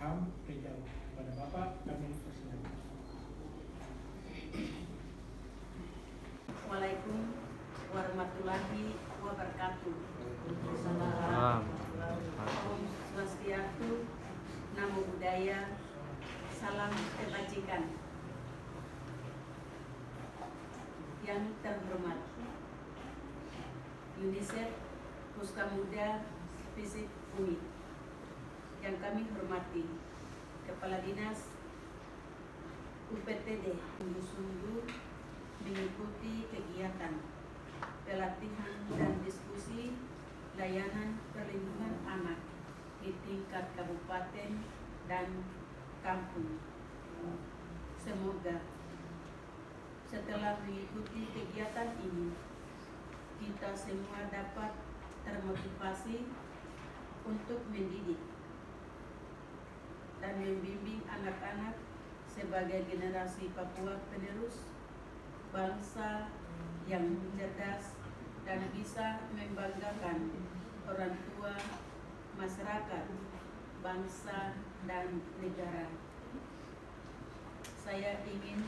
HAM Riau. Kepada Bapak kami persilakan. Assalamualaikum warahmatullahi wabarakatuh. Salam. Om Swastiastu, Namo Buddhaya, salam kebajikan. Yang terhormat UNICEF Pusaka Muda Fisik Bumi, yang kami hormati Kepala Dinas UPTD, sungguh-sungguh mengikuti kegiatan pelatihan dan diskusi layanan perlindungan anak di tingkat kabupaten dan kampung. Semoga setelah mengikuti kegiatan ini, kita semua dapat termotivasi untuk mendidik dan membimbing anak-anak sebagai generasi Papua penerus bangsa yang cerdas dan bisa membanggakan orang tua, masyarakat, bangsa, dan negara. Saya ingin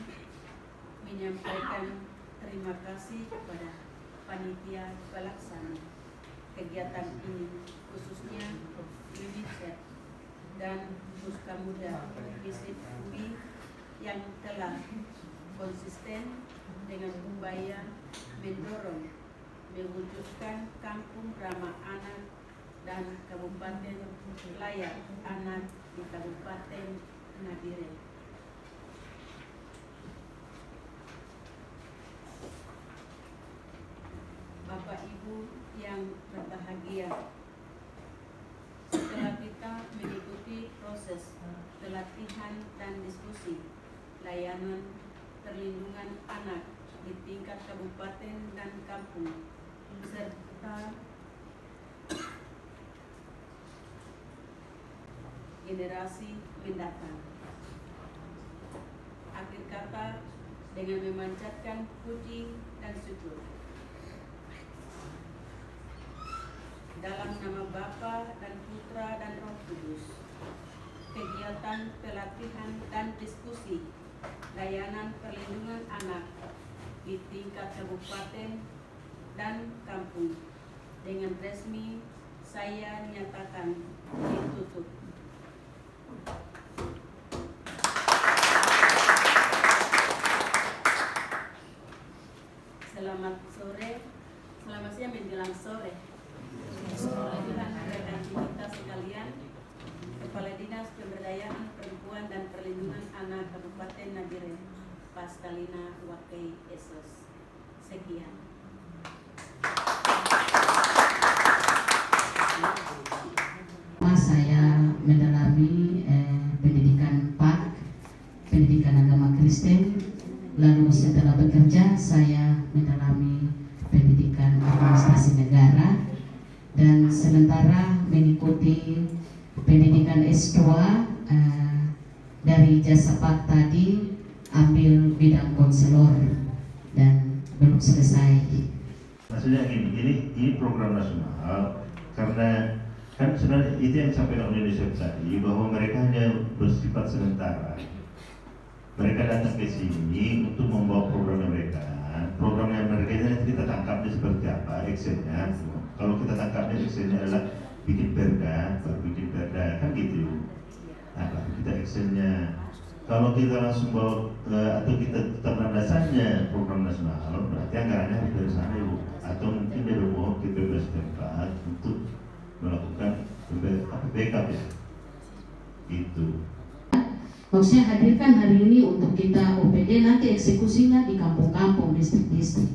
menyampaikan terima kasih kepada panitia pelaksana kegiatan ini, khususnya UNICEF dan Pusaka Muda Fisik Bumi yang telah konsisten dengan upaya mendorong mewujudkan kampung ramah anak dan kabupaten layak anak di Kabupaten Nabire. Bapak Ibu yang berbahagia, setelah kita mengikuti proses pelatihan dan diskusi layanan perlindungan anak di tingkat kabupaten dan kampung serta generasi mendatang, akhir kata dengan memanjatkan puji dan syukur dalam nama Bapa dan Putra dan Roh Kudus, kegiatan pelatihan dan diskusi layanan perlindungan anak di tingkat kabupaten dan kampung dengan resmi saya nyatakan ditutup. Selamat sore, selamat siang menjelang sore. Rekan kita sekalian, Kepala Dinas Pemberdayaan Perempuan dan Perlindungan Anak Kabupaten Nabire, Paskalina Wakai Esos. Sekian. Saya mendalami pendidikan PAK, pendidikan agama Kristen. Lalu setelah bekerja saya mendalami pendidikan administrasi negara, dan sementara mengikuti pendidikan S2 dari Jasa PAK tadi, ambil bidang konselor dan belum selesai. Maksudnya ini program nasional, karena kan sebenarnya itu yang disampaikan oleh UNICEF tadi, bahwa mereka hanya bersifat sementara. Mereka datang ke sini untuk membawa program mereka. Program yang mereka ini nanti kita tangkapnya seperti apa, Excel-nya. Kalau kita tangkapnya Excel-nya adalah bikin perda, baru bikin perda, kan gitu. Nah, baru kita Excel-nya. Kalau kita langsung bawa atau kita tetapkan dasarnya program nasional, berarti anggarannya harus dari sana, Ibu. Atau mungkin dari bawah ke BPS tempat untuk melakukan backup ya. Itu. Maksudnya hadirkan hari ini untuk kita OPD, nanti eksekusinya di kampung-kampung, distrik-distrik.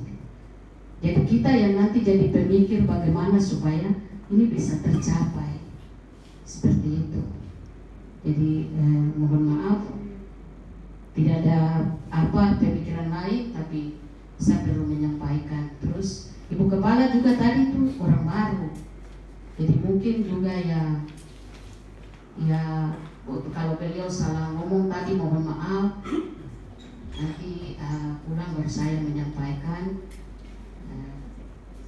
Jadi kita yang nanti jadi pemikir bagaimana supaya ini bisa tercapai. Seperti itu. Jadi mohon maaf, tidak ada pemikiran lain, tapi saya perlu menyampaikan. Terus Ibu Kepala juga tadi itu orang baru. Jadi mungkin juga ya kalau beliau salah ngomong tadi mohon maaf. Nanti pulang baru saya menyampaikan.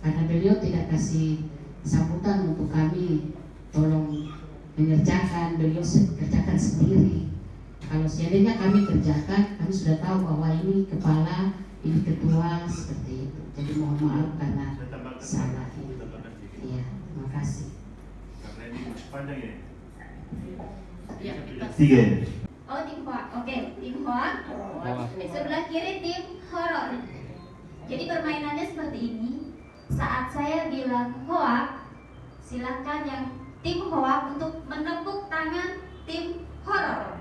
Karena beliau tidak kasih sambutan untuk kami, tolong mengerjakan, beliau kerjakan sendiri. Kalau seandainya kami kerjakan, kami sudah tahu bahwa ini kepala, ini ketua, seperti itu. Jadi mohon maaf karena salah. Iya, terima kasih. Karena ini panjang ya. Ya, kita Tiga. Oh, tim Hoa. Oke, tim Hoa. Sebelah kiri tim horor. Jadi permainannya seperti ini. Saat saya bilang Hoa, silakan yang tim Hoa untuk menepuk tangan tim horor.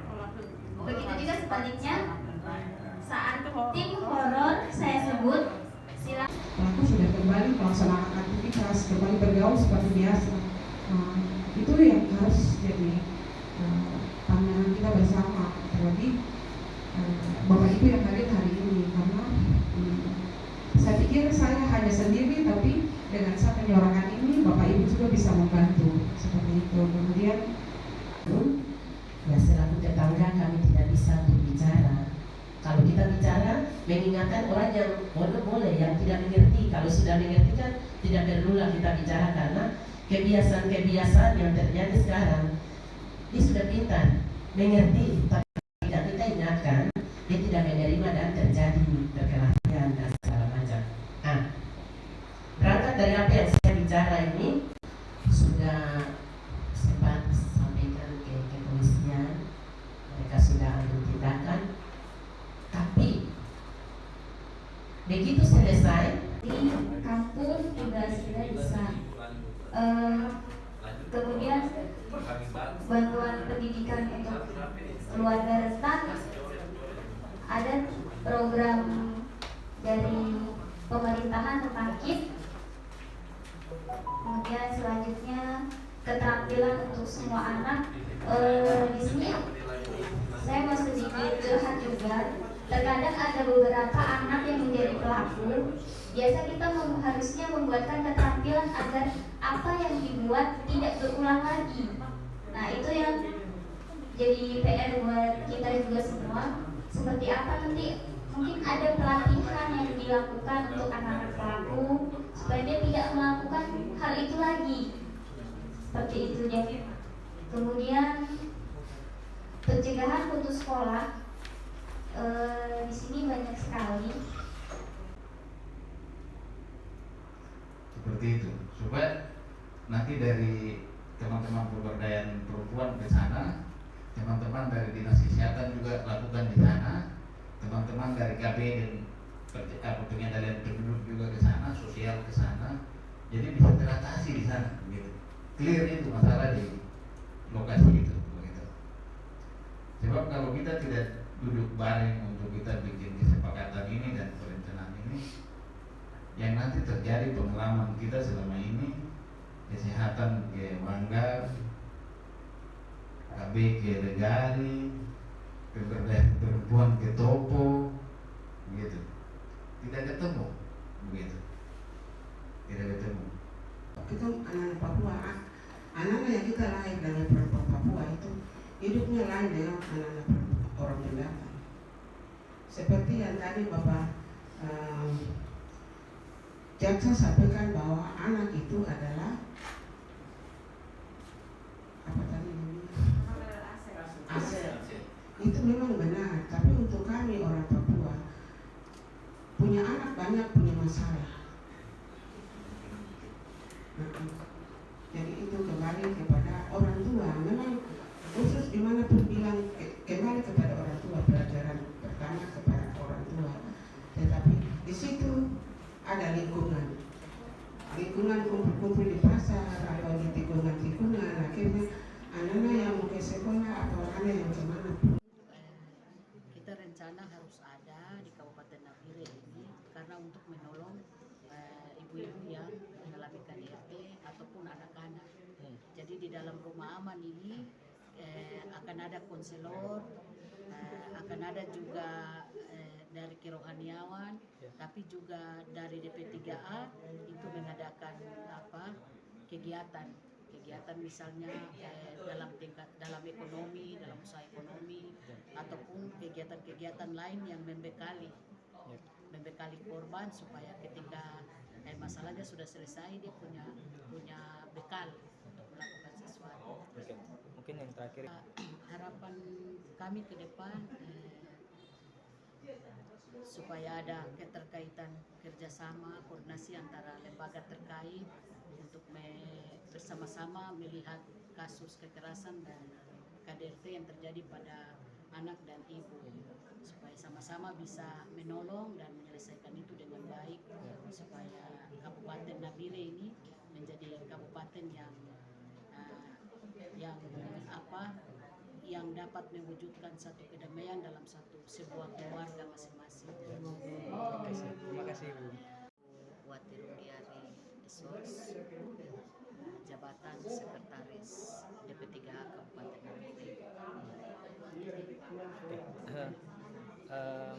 Begitu juga sebaliknya. Saat tim horor saya sebut, silakan. Pelaku sudah kembali melaksanakan aktivitas, kembali bergaul seperti biasa. Itu yang harus jadi pandangan kita bersama, terlebih Bapak Ibu yang hadir hari ini, karena saya pikir saya hanya sendiri, tapi dengan saya penyorangan ini Bapak Ibu juga bisa membantu seperti itu. Kemudian ya selaku tetangga kami tidak bisa berbicara. Kalau kita bicara mengingatkan orang yang boleh yang tidak mengerti. Kalau sudah mengerti kan tidak perlulah kita bicara, karena kebiasaan-kebiasaan yang terjadi sekarang dia sudah pintar mengerti, tapi tidak kita ingatkan dia tidak menerima dan terjadi perkelahian dan segala macam. Berangkat dari apa yang saya bicara ini sudah sempat sampaikan ke kepolisian, mereka sudah ambil tindakan, tapi begitu selesai Di kampung juga sudah bisa. Kemudian bantuan pendidikan untuk keluarga rentan, ada program dari pemerintahan tentang KID. Kemudian selanjutnya keterampilan untuk semua anak. Di sini saya mau sedikit curhat juga. Terkadang ada beberapa anak yang menjadi pelaku. Biasa kita harusnya membuatkan keterampilan agar apa yang dibuat tidak berulang lagi. Nah, itu yang jadi PR buat kita juga semua. Seperti apa nanti mungkin ada pelatihan yang dilakukan untuk anak-anak pelaku supaya dia tidak melakukan hal itu lagi. Seperti itu ya. Kemudian pencegahan putus sekolah. Di sini banyak sekali. Seperti itu, supaya nanti dari teman-teman pemberdayaan perempuan ke sana, teman-teman dari dinas kesehatan juga lakukan di sana, teman-teman dari KB dan pengendalian penduduk juga ke sana, sosial ke sana, jadi bisa teratasi di sana, begitu. Clear itu masalah di lokasi itu, begitu. Sebab kalau kita tidak duduk bareng untuk kita bikin kesepakatan ini dan perencanaan ini, yang nanti terjadi pengalaman kita selama ini, kesehatan ke Manggar, KB ke Legari, pemberdayaan perempuan ke Topo, begitu. Tidak ketemu, begitu. Tidak ketemu. itu anak Papua, anak-anak yang kita lahir dengan perempuan Papua itu hidupnya lain dengan anak-anak orang pendatang. Seperti yang tadi Bapak jaksa sampaikan bahwa anak itu adalah apa tadi namanya? Aset. Itu memang benar, tapi untuk kami orang Papua punya anak banyak punya masalah. Jadi itu kembali kepada orang tua. Memang khusus dimanapun bilang kembali kepada orang tua, pelajaran pertama kepada orang tua. Tetapi di situ ada lingkungan kumpul-kumpul di pasar atau di tikungan, akhirnya anak-anak yang mau ke sekolah atau anak yang kemana pun. Kita rencana harus ada di Kabupaten Nabire ini karena untuk menolong ibu-ibu yang mengalami KDRT ataupun anak-anak. Jadi di dalam rumah aman ini akan ada konselor, akan ada juga dari kerohaniawan, tapi juga dari DP3A itu mengadakan kegiatan misalnya dalam ekonomi, dalam usaha ekonomi, ataupun kegiatan-kegiatan lain yang membekali korban supaya ketika masalahnya sudah selesai dia punya bekal untuk melakukan sesuatu. sesuatu. Oke. Mungkin yang terakhir. Harapan kami ke depan supaya ada keterkaitan kerjasama koordinasi antara lembaga terkait untuk bersama-sama melihat kasus kekerasan dan KDRT yang terjadi pada anak dan ibu, supaya sama-sama bisa menolong dan menyelesaikan itu dengan baik, supaya Kabupaten Nabire ini menjadi kabupaten yang dapat mewujudkan satu kedamaian dalam sebuah keluarga masing-masing. Terima kasih Ibu. Wati Rudiari Esos, jabatan sekretaris DP3 Kabupaten Nabire.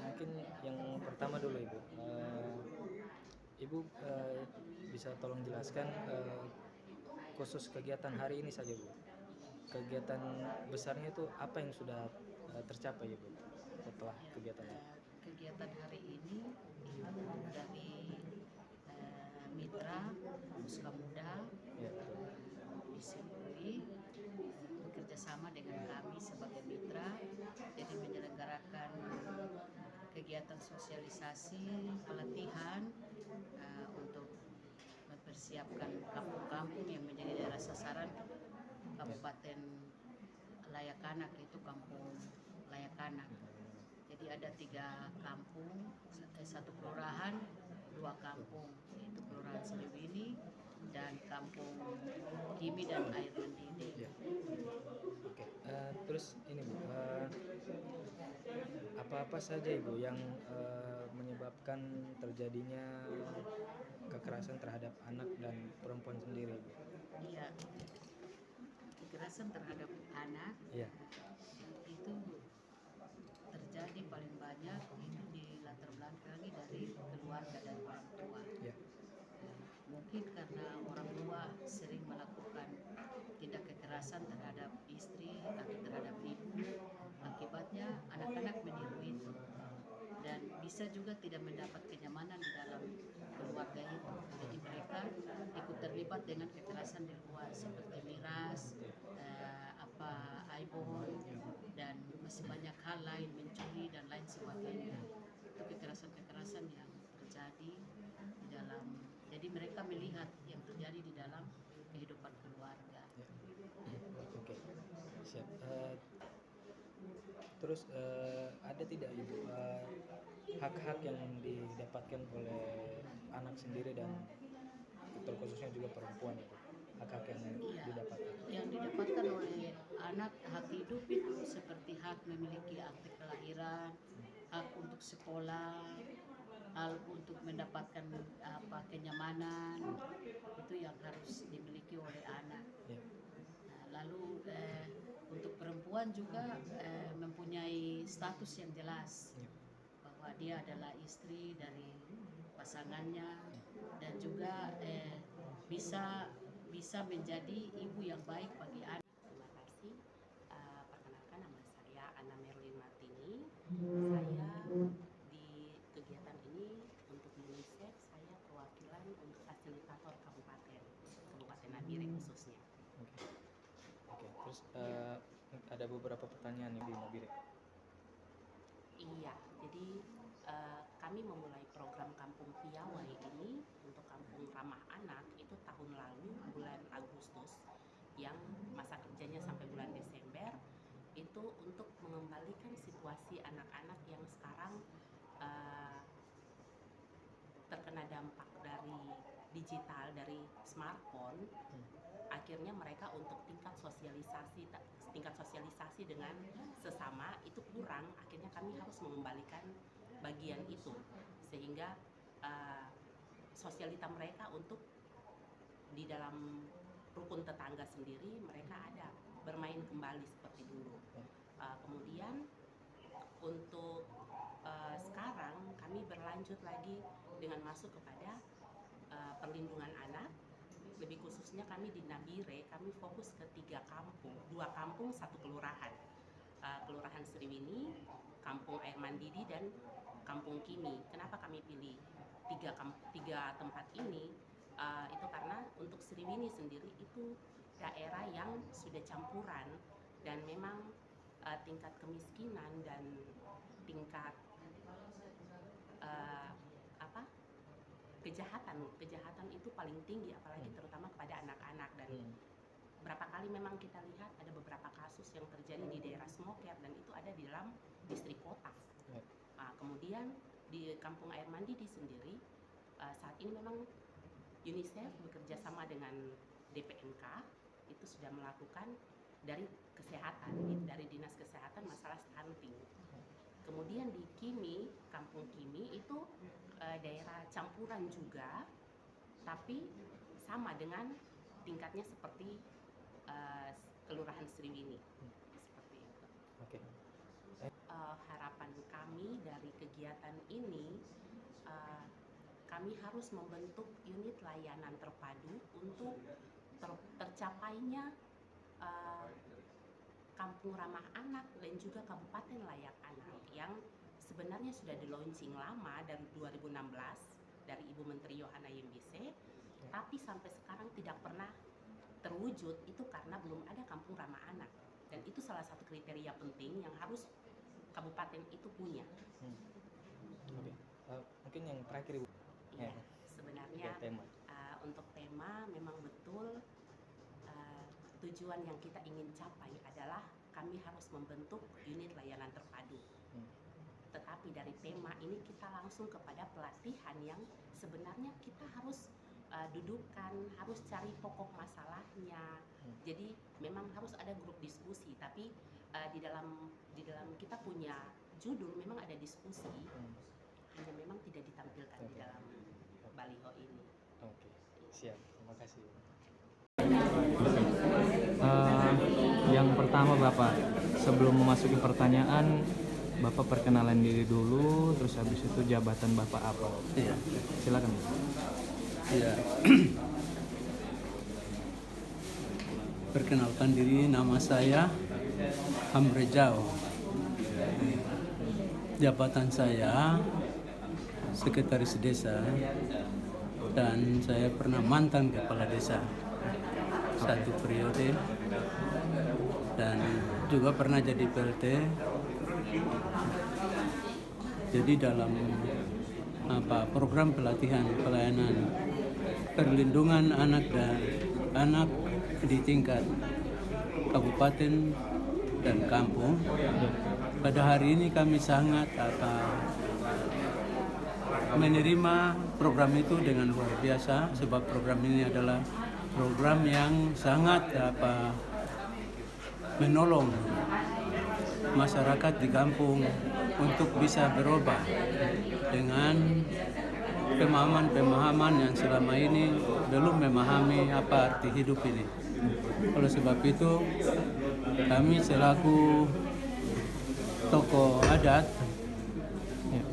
Mungkin yang pertama dulu Ibu. Ibu bisa tolong jelaskan khusus kegiatan hari ini saja Bu. Kegiatan besarnya itu apa yang sudah tercapai Ibu setelah kegiatan ini? Kegiatan hari ini itu dari mitra Muska Muda disetujui bekerjasama dengan kami sebagai mitra, jadi menyelenggarakan kegiatan sosialisasi pelatihan untuk mempersiapkan kampung-kampung yang menjadi daerah sasaran Kabupaten Layak Anak, itu Kampung Layak Anak. Jadi ada 3 kampung, 1 kelurahan, 2 kampung, yaitu Kelurahan Siliwini dan Kampung Kimi dan Air Mendidih. Oke. Terus ini Bu, apa-apa saja Ibu yang menyebabkan terjadinya kekerasan terhadap anak dan perempuan sendiri Ibu? Iya, kekerasan terhadap anak itu terjadi paling banyak itu di latar belakangi dari keluarga dan orang tua. Mungkin karena orang tua sering melakukan tindak kekerasan terhadap istri atau terhadap ibu, akibatnya anak-anak meniru itu dan bisa juga tidak mendapat kenyamanan di dalam keluarga itu. Jadi mereka ikut terlibat dengan kekerasan di luar seperti miras, aibon, dan masih banyak hal lain, mencuri dan lain sebagainya. Itu kekerasan-kekerasan yang terjadi di dalam. Jadi mereka melihat yang terjadi di dalam kehidupan keluarga. Oke, siap. Terus ada tidak Ibu hak-hak yang didapatkan oleh anak sendiri dan terkhususnya juga perempuan Ibu? Hak-hak yang didapatkan? Yang didapatkan oleh anak, hak hidup itu seperti hak memiliki akte kelahiran, hak untuk sekolah, hal untuk mendapatkan kenyamanan, itu yang harus dimiliki oleh anak. Nah, lalu untuk perempuan juga mempunyai status yang jelas bahwa dia adalah istri dari pasangannya dan juga bisa menjadi ibu yang baik bagi anak. Terima kasih. Perkenalkan, nama saya Ana Merlin Martini. Saya di kegiatan ini untuk UNICEF, saya perwakilan untuk fasilitator Kabupaten Nabire khususnya. Oke. Terus ada beberapa pertanyaan nih di Nabire. Iya, jadi kami memulai program Kampung Piawai ini untuk Kampung Ramah Anak itu tahun lalu bulan Agustus, yang masa kerjanya sampai bulan Desember, itu untuk mengembalikan situasi anak-anak yang sekarang terkena dampak dari digital, dari smartphone. Akhirnya mereka untuk tingkat sosialisasi dengan sesama itu kurang. Akhirnya kami harus mengembalikan bagian itu, sehingga sosialita mereka untuk di dalam rukun tetangga sendiri mereka ada bermain kembali seperti dulu. Kemudian untuk sekarang kami berlanjut lagi dengan masuk kepada perlindungan anak. Lebih khususnya kami di Nabire, kami fokus ke 3 kampung, 2 kampung, 1 kelurahan. Kelurahan Sriwini, Kampung Air Mendidih, dan Kampung Kimi. Kenapa kami pilih 3 tempat ini? Itu karena untuk Sriwini sendiri itu daerah yang sudah campuran dan memang tingkat kemiskinan dan tingkat kejahatan itu paling tinggi, apalagi terutama kepada anak-anak. Dan berapa kali memang kita lihat ada beberapa kasus yang terjadi di daerah Smoker dan itu ada di dalam distrik kota. Kemudian di Kampung Air Mandi di sendiri saat ini memang UNICEF bekerja sama dengan DPMK itu sudah melakukan dari kesehatan, dari dinas kesehatan masalah stunting. Kemudian di Kimi, Kampung Kimi itu daerah campuran juga, tapi sama dengan tingkatnya seperti Kelurahan Sriwini. Seperti itu. Oke. Harapan kami dari kegiatan ini, kami harus membentuk unit layanan terpadu untuk tercapainya Kampung Ramah Anak dan juga Kabupaten Layak Anak yang sebenarnya sudah di launching lama dari 2016 dari Ibu Menteri Yohana Yembise, tapi sampai sekarang tidak pernah terwujud. Itu karena belum ada Kampung Ramah Anak, dan itu salah satu kriteria penting yang harus kabupaten itu punya. Oke. Mungkin yang terakhir Ibu. Iya, sebenarnya untuk tema memang betul tujuan yang kita ingin capai adalah kami harus membentuk unit layanan terpadu. Tetapi dari tema ini kita langsung kepada pelatihan yang sebenarnya kita harus dudukkan, harus cari pokok masalahnya. Jadi memang harus ada grup diskusi, tapi di dalam kita punya judul memang ada diskusi, hanya memang tidak ditampilkan di dalam baliho ini. Oke, siap. Terima kasih. Yang pertama Bapak, sebelum memasuki pertanyaan, Bapak perkenalan diri dulu, terus habis itu jabatan Bapak apa? Iya. Silakan. Iya. Perkenalkan diri, nama saya Hamrejao. Jabatan saya Sekretaris Desa dan saya pernah mantan Kepala Desa 1 periode dan juga pernah jadi PLT. Jadi dalam program pelatihan pelayanan perlindungan anak dan anak di tingkat kabupaten dan kampung, pada hari ini kami sangat menerima program itu dengan luar biasa, sebab program ini adalah program yang sangat menolong masyarakat di kampung untuk bisa berubah dengan pemahaman-pemahaman yang selama ini belum memahami apa arti hidup ini. Oleh sebab itu, kami selaku tokoh adat,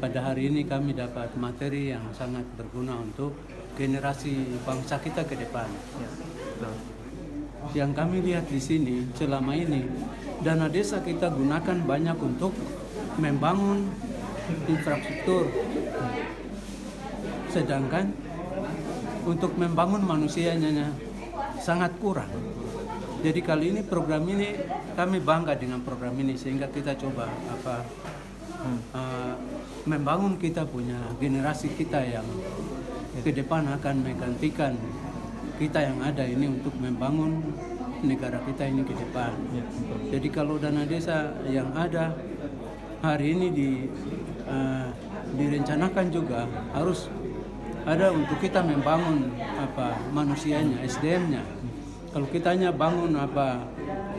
pada hari ini kami dapat materi yang sangat berguna untuk generasi bangsa kita ke depan. Yang kami lihat di sini selama ini, dana desa kita gunakan banyak untuk membangun infrastruktur, sedangkan untuk membangun manusianya sangat kurang. Jadi kali ini program ini kami bangga dengan program ini, sehingga kita coba membangun kita punya generasi kita yang ke depan akan menggantikan kita yang ada ini untuk membangun negara kita ini ke depan. Jadi kalau dana desa yang ada hari ini direncanakan juga harus ada untuk kita membangun manusianya, SDM-nya. Kalau kita hanya bangun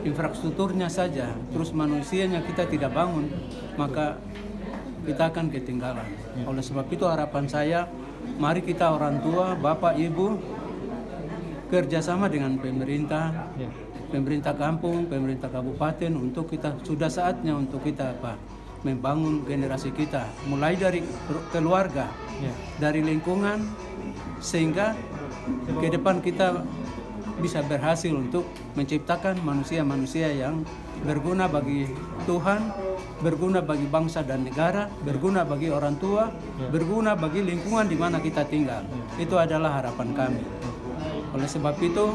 infrastrukturnya saja, terus manusianya kita tidak bangun, maka kita akan ketinggalan. Oleh sebab itu harapan saya, mari kita orang tua, Bapak, Ibu, kerjasama dengan pemerintah, pemerintah kampung, pemerintah kabupaten, untuk kita sudah saatnya untuk kita membangun generasi kita, mulai dari keluarga, dari lingkungan, sehingga ke depan kita bisa berhasil untuk menciptakan manusia-manusia yang berguna bagi Tuhan, berguna bagi bangsa dan negara, berguna bagi orang tua, berguna bagi lingkungan di mana kita tinggal. Itu adalah harapan kami. Oleh sebab itu,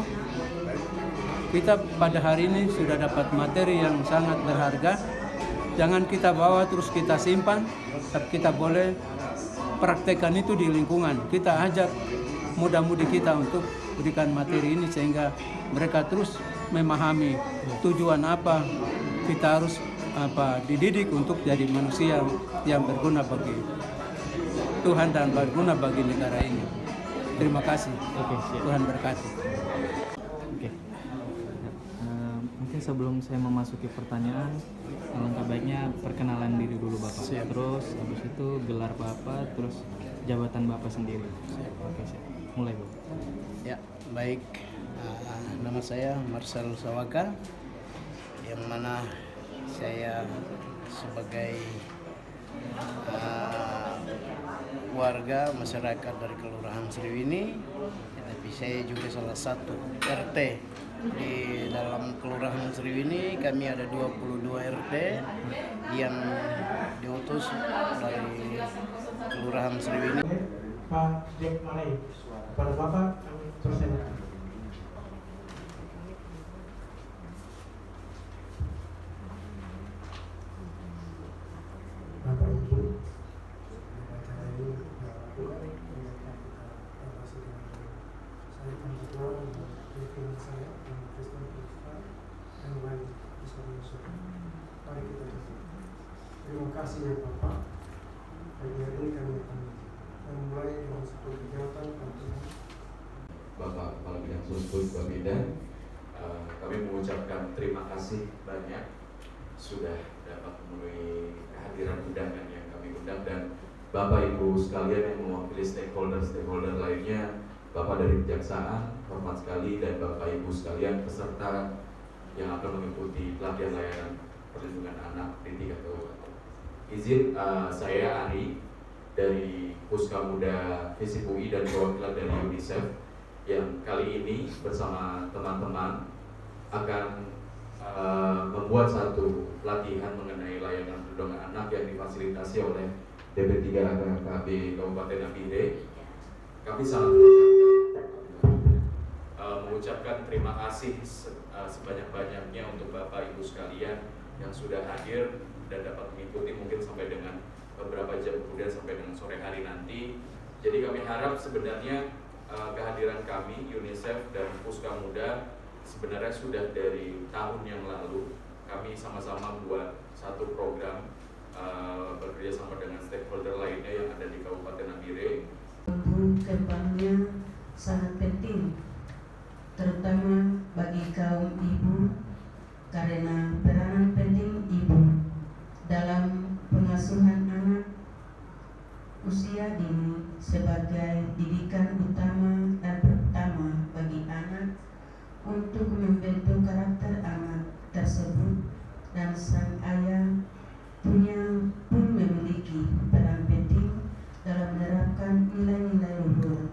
kita pada hari ini sudah dapat materi yang sangat berharga. Jangan kita bawa terus kita simpan, tapi kita boleh praktekkan itu di lingkungan. Kita ajak muda-mudi kita untuk berikan materi ini sehingga mereka terus memahami tujuan apa kita harus dididik untuk jadi manusia yang berguna bagi Tuhan dan berguna bagi negara ini. Terima kasih. Tuhan berkati. Mungkin sebelum saya memasuki pertanyaan, alangkah baiknya perkenalan diri dulu Bapak. Siap. Terus habis itu gelar Bapak, terus jabatan Bapak sendiri. Oke, siap. Mulai Bu. Ya, baik. Nama saya Marcel Sawaka, yang mana saya sebagai warga masyarakat dari Kelurahan Sriwini, tapi saya juga salah satu RT di dalam Kelurahan Sriwini. Kami ada 22 RT yang diutus dari Kelurahan Sriwini. Pak Jack Malay, kepada Bapak kami persilakan. Bapak Ibu, acara ini bukan mengingatkan kita relasi dengan saya akan berdoa untuk pimpinan saya dan Kristen kita yang lain di seluruh Indonesia. Mari kita berdoa. Terima kasih ya Bapak. Pagi hari ini kami akan memulai dengan satu kegiatan pelatihan. Bapak Kepala Bidang Sosbud Bapeda, kami mengucapkan terima kasih banyak sudah dapat memenuhi kehadiran undangan yang kami undang, dan Bapak Ibu sekalian yang mewakili stakeholder lainnya, Bapak dari Kejaksaan, hormat sekali, dan Bapak Ibu sekalian peserta yang akan mengikuti pelatihan layanan perlindungan anak di 3 kabupaten. Izin saya Ari dari Puska Muda Visip UI dan perwakilan dari UNICEF yang kali ini bersama teman-teman akan membuat satu pelatihan mengenai layanan perlindungan anak yang difasilitasi oleh DP3 AKKB Kabupaten Nabire. Kami sangat mengucapkan terima kasih sebanyak-banyaknya untuk Bapak Ibu sekalian yang sudah hadir dan dapat mengikuti mungkin sampai dengan beberapa jam kemudian sampai dengan sore hari nanti. Jadi kami harap sebenarnya kehadiran kami UNICEF dan Puska Muda sebenarnya sudah dari tahun yang lalu kami sama-sama buat satu program bekerja sama dengan stakeholder lainnya yang ada di Kabupaten Nabire. Kembangnya sangat penting, terutama bagi kaum ibu, karena peranan penting ibu dalam pengasuhan anak usia dini sebagai didikan utama dan pertama bagi anak untuk membentuk karakter anak tersebut, dan sang ayah pun memiliki peran penting dalam menerapkan nilai-nilai luhur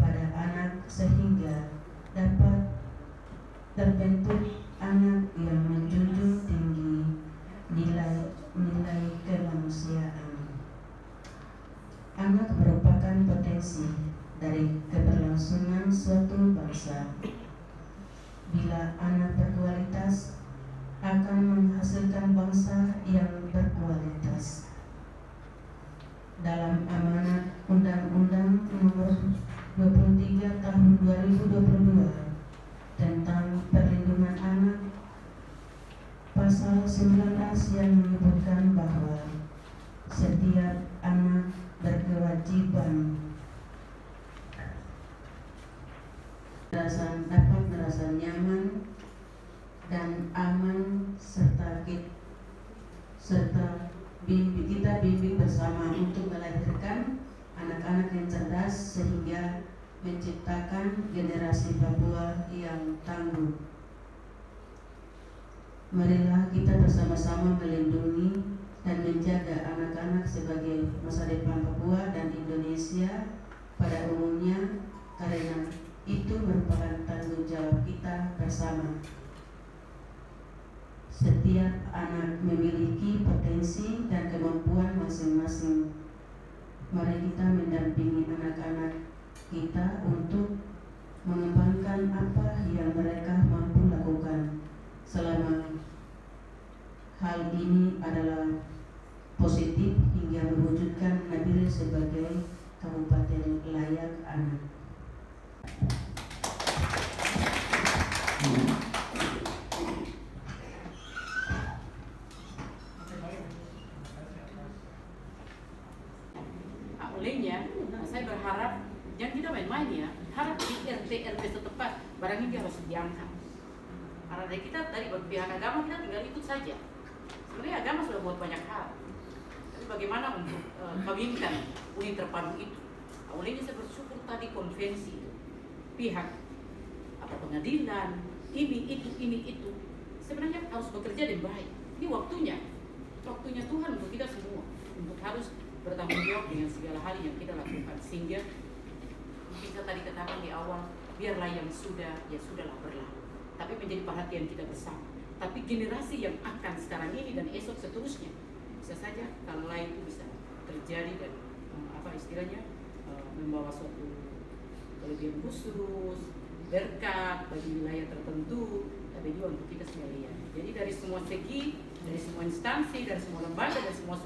pada anak sehingga dapat terbentuk anak yang menjunjung tinggi nilai kemanusiaan. Anak merupakan potensi dari keberlangsungan suatu bangsa. Bila anak berkualitas, akan menghasilkan bangsa yang berkualitas. Dalam amanat Undang-Undang Nomor 23 Tahun 2022 tentang perlindungan anak, pasal 19 yang menyebutkan bahwa setiap anak berkewajiban dapat merasa nyaman dan aman serta kita bimbing bersama untuk melahirkan anak-anak yang cerdas sehingga menciptakan generasi Papua yang tangguh. Marilah kita bersama-sama melindungi dan menjaga anak-anak sebagai masa depan Papua dan Indonesia pada umumnya, karena itu merupakan tanggung jawab kita bersama. Setiap anak memiliki potensi dan kemampuan masing-masing. Mari kita mendampingi anak-anak kita untuk mengembangkan apa yang mereka mampu lakukan. hal ini adalah positif hingga mewujudkan Nabire sebagai kabupaten layak anak. Olehnya, saya berharap jangan kita main-main ya. Harap di RT setempat barang ini harus diangkat. Karena dari kita dari pihak agama kita tinggal ikut saja. Sebenarnya agama sudah buat banyak hal. Tapi bagaimana untuk kawinkan unit terpadu itu? Olehnya saya bersyukur tadi konvensi itu, pihak pengadilan, ini itu. Sebenarnya harus bekerja dengan baik. Ini waktunya Tuhan untuk kita semua, untuk harus bertanggung jawab dengan segala hal yang kita lakukan, sehingga kita tadi katakan di awal, biarlah yang sudah, ya sudahlah berlalu, tapi menjadi perhatian kita bersama. Tapi generasi yang akan sekarang ini dan esok seterusnya, bisa saja kalau itu bisa terjadi dan istilahnya membawa suatu kelebihan khusus, berkat bagi wilayah tertentu, tapi juga untuk kita sekalian. Jadi dari semua segi, dari semua instansi, dari semua lembaga, dari semua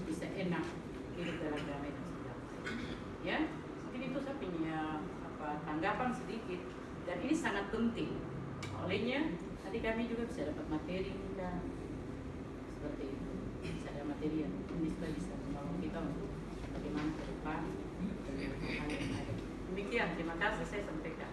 bisa enak hidup dalam damai dan sejahtera. Ya, mungkin itu saya punya tanggapan sedikit, dan ini sangat penting. Olehnya nanti kami juga bisa dapat materi dan seperti itu, bisa ada materi yang bisa membawa kita untuk bagaimana ke depan. Demikian, terima kasih saya sampaikan.